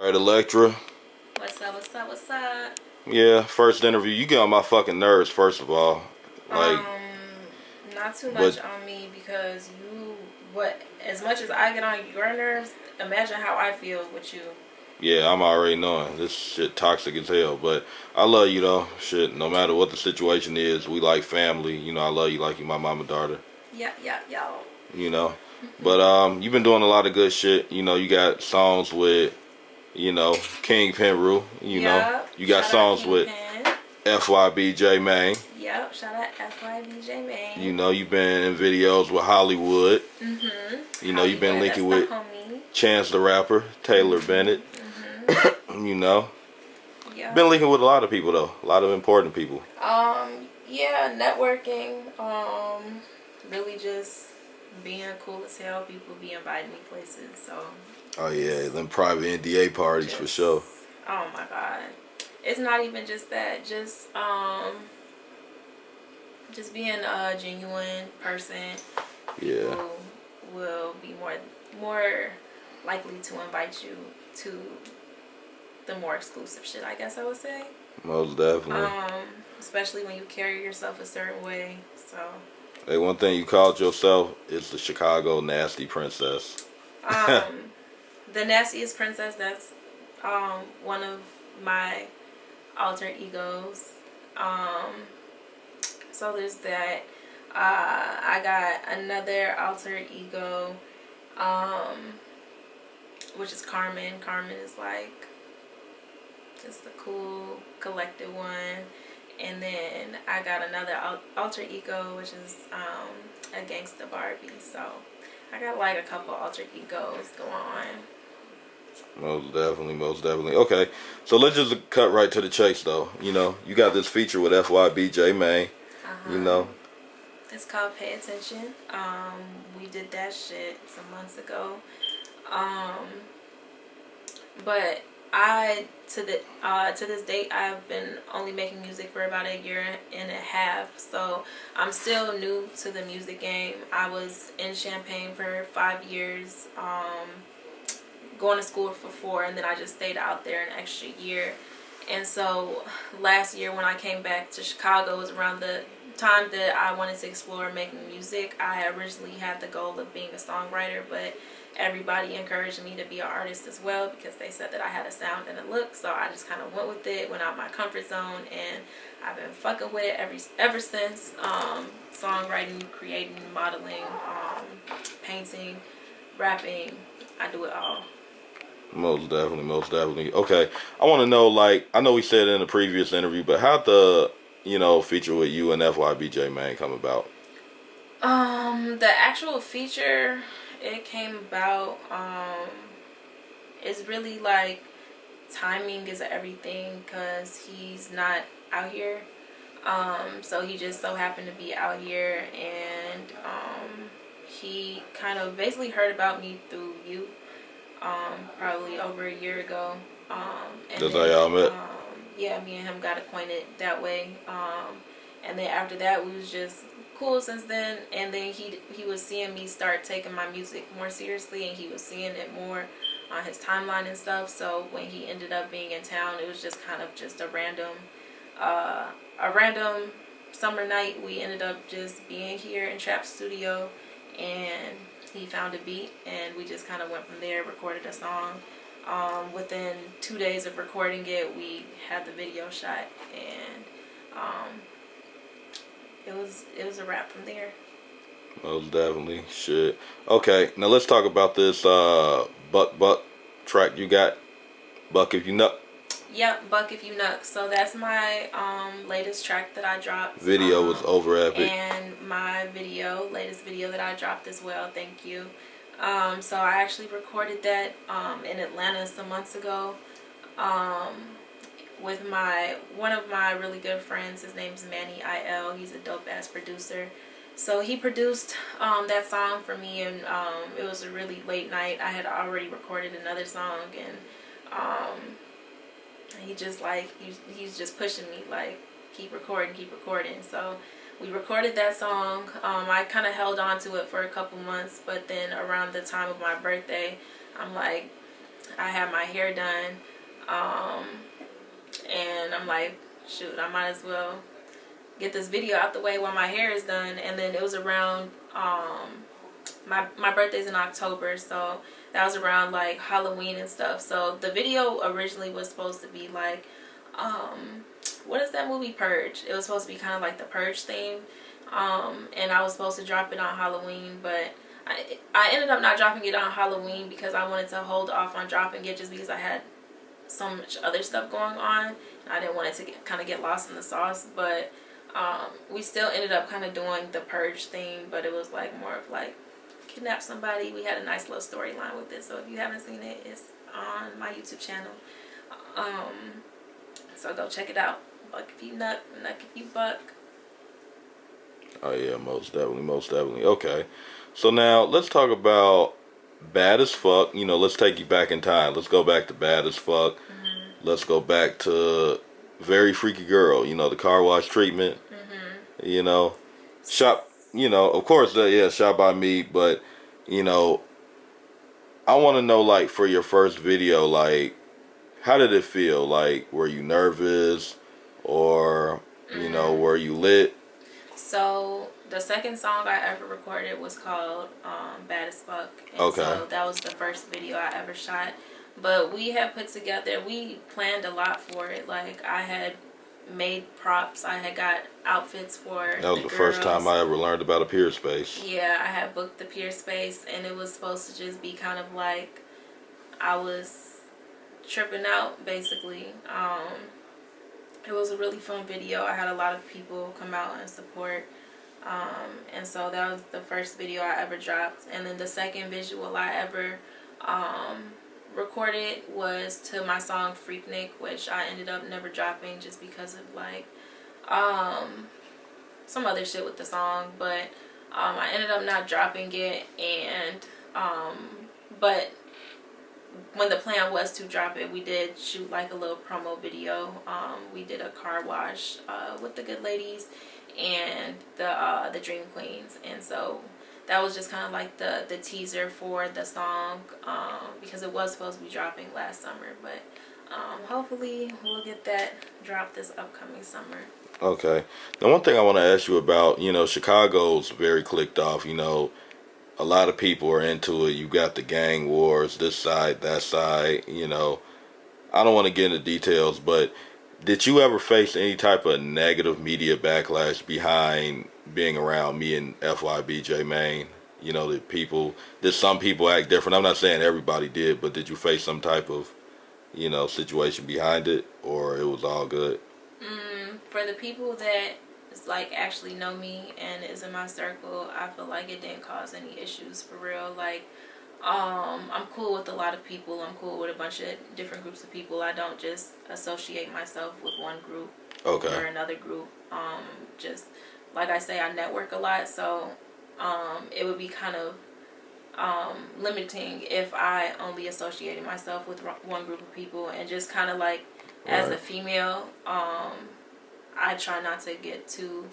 All right, Elektra. What's up, what's up, what's up? Yeah, first interview. You get on my fucking nerves, first of all. Like, Not too much but on me because as much as I get on your nerves, imagine how I feel with you. yeah, I'm already knowing this shit toxic as hell. But I love you though. Shit, no matter what the situation is, we like family. I love you like you my mama daughter. Yeah. You know, but you've been doing a lot of good shit. You got songs with King Penru. Yep. You got Shout out songs with Kingpin. FYB J Man. Yep. Shout out FYB J Man. You've been in videos with Hollywood. You've been Hollywood, that's linking the with homie. Chance the Rapper, Taylor Bennett. Yeah. Been linking with a lot of people though, a lot of important people. Yeah, networking. Really just being cool as hell. People be inviting me places, so. Oh yeah, them private NDA parties for sure. Oh my god, it's not even just that. Just being a genuine person. Yeah. People will be more likely to invite you to the more exclusive shit, I guess I would say. Most definitely. Especially when you carry yourself a certain way. So. Hey, one thing you called yourself is the Chicago Nasty Princess. The nastiest princess. That's one of my alter egos. So there's that. I got another alter ego, which is Carmen. Carmen is like just the cool, collected one. And then I got another alter ego, which is a gangsta Barbie. So I got like a couple alter egos going on. Most definitely. Okay, so let's just cut right to the chase though. You got this feature with FYB J Man. It's called Pay Attention. We did that shit some months ago. But to this date, I've been only making music for about a year and a half. So I'm still new to the music game. I was in Champaign for 5 years, going to school for 4, and then I just stayed out there an extra year. And so last year when I came back to Chicago was around the time that I wanted to explore making music. I originally had the goal of being a songwriter, but everybody encouraged me to be an artist as well because they said that I had a sound and a look. So I just kind of went with it, went out my comfort zone, and I've been fucking with it ever since. Songwriting, creating, modeling, painting, rapping, I do it all. Most definitely. Okay, I want to know, like, I know we said in the previous interview, but how'd the feature with you and FYB J Man come about? The actual feature, it came about, it's really like timing is everything because he's not out here. So he just so happened to be out here, and he kind of basically heard about me through you, probably over a year ago. That's how y'all met? Yeah, me and him got acquainted that way. And then after that, we was just cool since then. And then he was seeing me start taking my music more seriously, and he was seeing it more on his timeline and stuff. So when he ended up being in town, it was just kind of just a random summer night. We ended up just being here in Trap Studio, and he found a beat, and we just kind of went from there, recorded a song. Within 2 days of recording it, we had the video shot, and it was a wrap from there. Most definitely. Shit. Okay, now let's talk about this Buck track you got. Buck If You Nuck. Yep, Buck If You Nuck. So that's my latest track that I dropped. Video was over epic. And my latest video that I dropped as well. Thank you. So I actually recorded that in Atlanta some months ago with one of my really good friends. His name's Manny IL. He's a dope ass producer. So he produced that song for me, and it was a really late night. I had already recorded another song, and he just like he's just pushing me like keep recording. So we recorded that song. I kind of held on to it for a couple months, but then around the time of my birthday, I'm like, I had my hair done, um, and I'm like, shoot, I might as well get this video out the way while my hair is done. And then it was around my birthday's in October, so that was around like Halloween and stuff. So the video originally was supposed to be like what is that movie, Purge? It was supposed to be kind of like the Purge theme, and I was supposed to drop it on Halloween, but I ended up not dropping it on Halloween because I wanted to hold off on dropping it just because I had so much other stuff going on, and I didn't want it to kind of get lost in the sauce. But we still ended up kind of doing the Purge theme, but it was like more of like kidnap somebody. We had a nice little storyline with it, so if you haven't seen it, it's on my YouTube channel. So go check it out. Buck if you nuck if you buck. Oh yeah, most definitely, most definitely. Okay, so now let's talk about Bad as Fuck. You know, let's take you back in time. Let's go back to Bad as Fuck. Let's go back to Very Freaky Girl. You know, the car wash treatment. You know, shot. You know, of course, yeah, shot by me. But you know, I want to know, like, for your first video, like, how did it feel? Like, were you nervous, or you know, were you lit? So the second song I ever recorded was called Bad as Fuck. And Okay. so that was the first video I ever shot. But we had put together, we planned a lot for it. Like, I had made props. I had got outfits for That was the first time I ever learned about a pier space. Yeah, I had booked the pier space, and it was supposed to just be kind of like I was tripping out, basically. It was a really fun video. I had a lot of people come out and support. And so that was the first video I ever dropped. And then the second visual I ever recorded was to my song Freaknik, which I ended up never dropping just because of like some other shit with the song. But I ended up not dropping it, and but when the plan was to drop it, we did shoot like a little promo video. We did a car wash with the good ladies and the Dream Queens, and so that was just kind of like the teaser for the song, because it was supposed to be dropping last summer, but hopefully we'll get that dropped this upcoming summer. Okay. Now, one thing I want to ask you about, you know, Chicago's very clicked off. You know, a lot of people are into it. You got the gang wars, this side, that side. You know, I don't want to get into details, but did you ever face any type of negative media backlash behind being around me and FYB J Man? You know, did some people act different? I'm not saying everybody did, but did you face some type of, you know, situation behind it, or it was all good? For the people that like actually know me and is in my circle, I feel like it didn't cause any issues for real. Like, I'm cool with a lot of people. I'm cool with a bunch of different groups of people. I don't just associate myself with one group or another group. Just like I say, I network a lot, so it would be kind of limiting if I only associated myself with one group of people. And just kind of like as a female, I try not to get too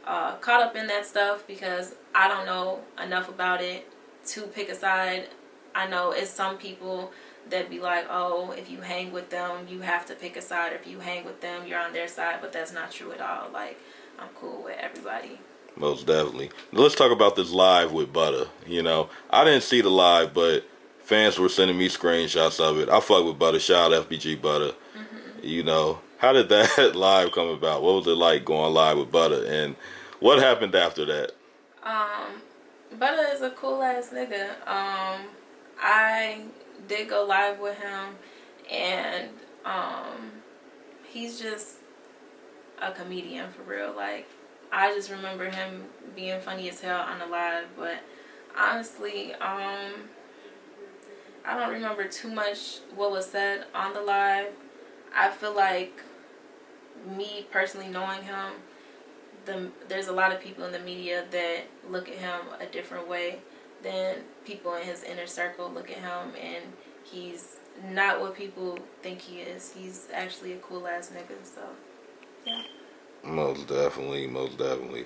caught up in that stuff because I don't know enough about it to pick a side. I know it's some people that be like, oh, if you hang with them, you have to pick a side. If you hang with them, you're on their side, but that's not true at all. Like, I'm cool with everybody. Most definitely. Let's talk about this live with Butter. You know, I didn't see the live, but fans were sending me screenshots of it. I fuck with Butter. Shout out FBG Butta. You know, how did that live come about? What was it like going live with Butter, and what happened after that? Butter is a cool ass nigga. I did go live with him, and he's just a comedian for real. Like, I just remember him being funny as hell on the live, but honestly, I don't remember too much what was said on the live. I feel like, me personally knowing him, there's a lot of people in the media that look at him a different way than people in his inner circle look at him, and he's not what people think he is. He's actually a cool ass nigga, so yeah. Most definitely, most definitely.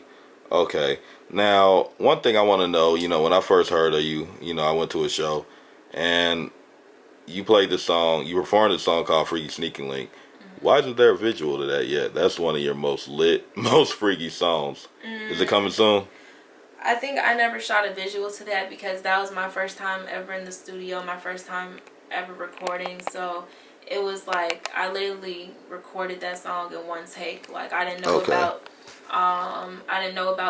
Okay, now one thing I want to know, you know, when I first heard of you, you know, I went to a show, and you played this song, you performed this song called Freaky Sneaking Link. Why isn't there a visual to that yet? That's one of your most lit, most freaky songs. Is it coming soon? I think I never shot a visual to that because that was my first time ever in the studio, my first time ever recording. So it was like I literally recorded that song in one take. Like I didn't know about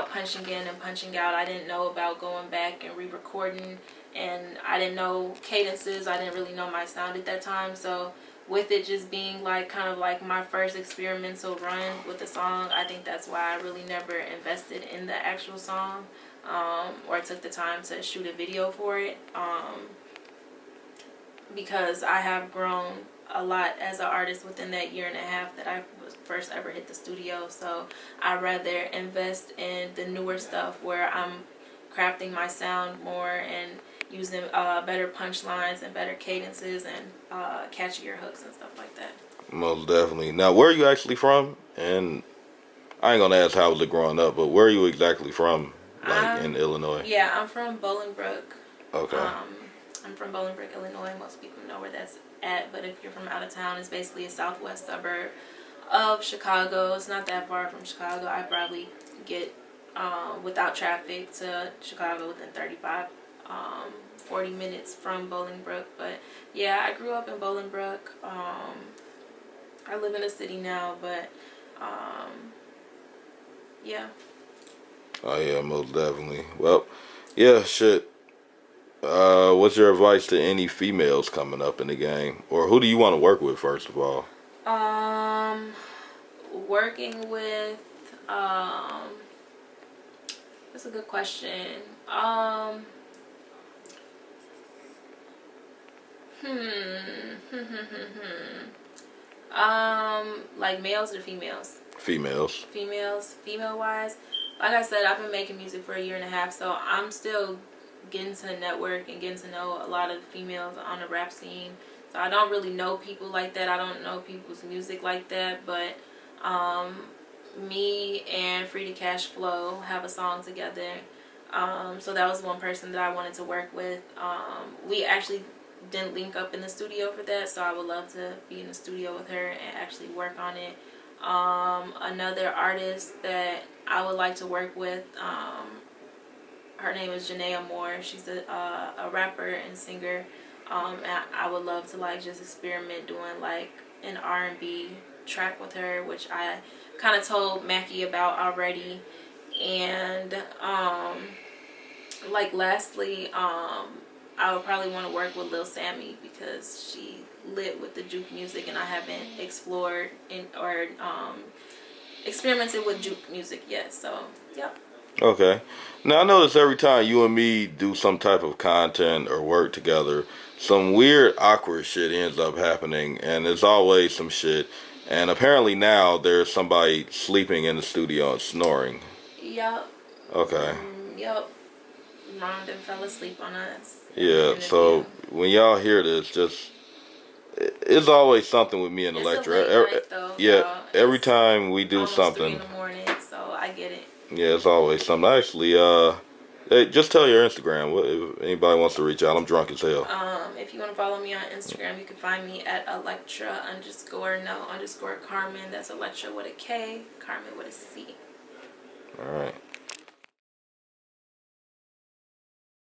punching in and punching out. I didn't know about going back and re-recording, and I didn't know cadences. I didn't really know my sound at that time. So with it just being like kind of like my first experimental run with the song, I think that's why I really never invested in the actual song, or took the time to shoot a video for it, because I have grown a lot as an artist within that year and a half that I was first ever hit the studio. So I'd rather invest in the newer stuff where I'm crafting my sound more and using better punchlines and better cadences and catchier hooks and stuff like that. Most definitely. Now, where are you actually from? And I ain't gonna ask how was it growing up, but where are you exactly from, like in Illinois? Yeah, I'm from Bolingbrook. Okay. I'm from Bolingbrook, Illinois. Most people know where that's at, but if you're from out of town, it's basically a southwest suburb of Chicago. It's not that far from Chicago. I probably get without traffic to Chicago within 40 minutes from Bolingbrook. But yeah, I grew up in Bolingbrook. I live in a city now, but yeah. Oh yeah, most definitely. Well, yeah, shit. What's your advice to any females coming up in the game, or who do you want to work with first of all? Working with that's a good question. Like males or females? Females. Female wise. Like I said, I've been making music for a year and a half, so I'm still getting to network and getting to know a lot of females on the rap scene. So I don't really know people like that. I don't know people's music like that, but me and Free to Cash Flow have a song together. So that was one person that I wanted to work with. We actually didn't link up in the studio for that, so I would love to be in the studio with her and actually work on it. Another artist that I would like to work with, her name is Janaea Moore. She's a rapper and singer. And I would love to like just experiment doing like an R&B track with her, which I kind of told Mackie about already. And like lastly, I would probably want to work with Lil Sammy because she lit with the juke music, and I haven't explored or experimented with juke music yet. So, yep. Okay. Now I notice every time you and me do some type of content or work together, some weird, awkward shit ends up happening, and there's always some shit. And apparently now there's somebody sleeping in the studio and snoring. Yep. Okay. Yep. Rhonda fell asleep on us. Yeah, so when y'all hear this, just it's always something with me and Elektra. It's a late night, though, yeah, every time we do something. 3 in the morning, so I get it. Yeah, it's always something. Actually, hey, just tell your Instagram. If anybody wants to reach out, I'm drunk as hell. If you want to follow me on Instagram, you can find me at Elektra_no_Carmen. That's Elektra with a K, Carmen with a C. All right.